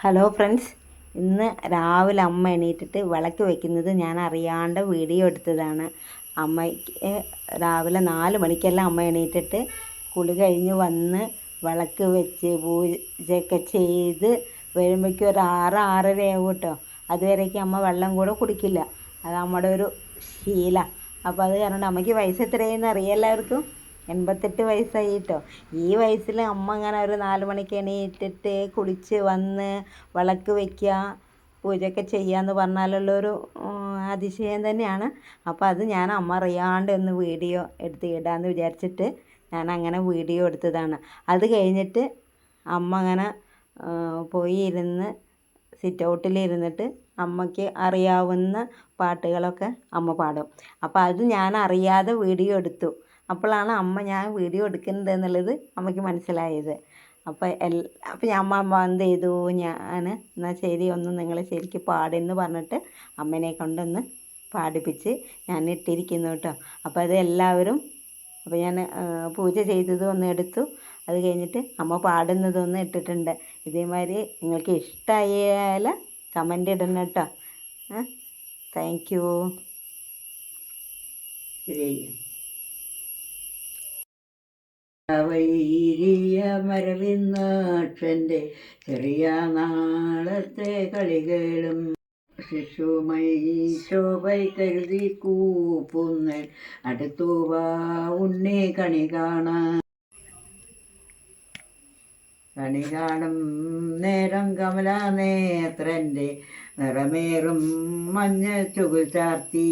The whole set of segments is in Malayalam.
ഹലോ ഫ്രണ്ട്സ്, ഇന്ന് രാവിലെ അമ്മ എണീറ്റിട്ട് വിളക്ക് വെക്കുന്നത് ഞാൻ അറിയാണ്ട് വീഡിയോ എടുത്തതാണ്. അമ്മയ്ക്ക് രാവിലെ 4 മണിക്കെല്ലാം അമ്മ എണീറ്റിട്ട് കുളി കഴിഞ്ഞ് വന്ന് വിളക്ക് വെച്ച് പൂജയൊക്കെ ചെയ്ത് വരുമ്പോഴേക്കും ഒരു 6-6:30 കേട്ടോ. അതുവരേക്കും അമ്മ വെള്ളം കൂടെ കുടിക്കില്ല. അത് നമ്മുടെ ഒരു ശീല. അപ്പോൾ അത് കാരണം അമ്മയ്ക്ക് വയസ്സ് എത്രയെന്ന് അറിയാം എല്ലാവർക്കും. 88 വയസ്സായി കേട്ടോ. ഈ വയസ്സിൽ അമ്മ ഇങ്ങനെ ഒരു 4 മണിക്ക് എണീറ്റിട്ട് കുളിച്ച് വന്ന് വിളക്ക് വയ്ക്കുക, പൂജയൊക്കെ ചെയ്യാന്ന് പറഞ്ഞാലുള്ളൊരു അതിശയം തന്നെയാണ്. അപ്പോൾ അത് ഞാൻ അമ്മ അറിയാണ്ട് ഒന്ന് വീഡിയോ എടുത്ത് ഇടാമെന്ന് വിചാരിച്ചിട്ട് ഞാൻ അങ്ങനെ വീഡിയോ എടുത്തതാണ്. അത് കഴിഞ്ഞിട്ട് അമ്മ അങ്ങനെ പോയി ഇരുന്ന് സിറ്റ് ഔട്ടിലിരുന്നിട്ട് അമ്മയ്ക്ക് അറിയാവുന്ന പാട്ടുകളൊക്കെ അമ്മ പാടും. അപ്പോൾ അത് ഞാൻ അറിയാതെ വീഡിയോ എടുത്തു. അപ്പോഴാണ് അമ്മ ഞാൻ വീഡിയോ എടുക്കുന്നത് എന്നുള്ളത് അമ്മയ്ക്ക് മനസ്സിലായത്. അപ്പോൾ അമ്മ എന്ത് ചെയ്തു, ഞാൻ എന്നാൽ ശരി ഒന്ന് നിങ്ങൾ ശരിക്കും പാടെന്ന് പറഞ്ഞിട്ട് അമ്മേനെ കൊണ്ടൊന്ന് പാടിപ്പിച്ച് ഞാൻ ഇട്ടിരിക്കുന്നു കേട്ടോ. അപ്പോൾ അത് എല്ലാവരും, അപ്പോൾ ഞാൻ പൂജ ചെയ്തതും ഒന്ന് എടുത്തു. അത് കഴിഞ്ഞിട്ട് അമ്മ പാടുന്നതൊന്ന് ഇട്ടിട്ടുണ്ട്. ഇതേമാതിരി നിങ്ങൾക്ക് ഇഷ്ടമായാൽ കമൻ്റ് ഇടണം കേട്ടോ. Thank you. വൈരിയ മരവിന്നാക്ഷൻ്റെ ചെറിയ നാളത്തെ കളികളും ശിശുമയി ശോഭൈ കരുതി കൂപ്പുന്നൽ അടുത്തുവ ഉണ്ണി കണി കാണും നേരം കമലാ നേത്രൻ്റെ നിറമേറും മഞ്ഞ ചുകുൽ ചാർത്തി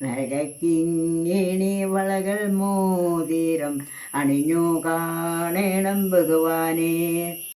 നരകിങ്ങിണി വളകൾ മോതിരം അണിഞ്ഞു കാണേണം ഭഗവാനെ.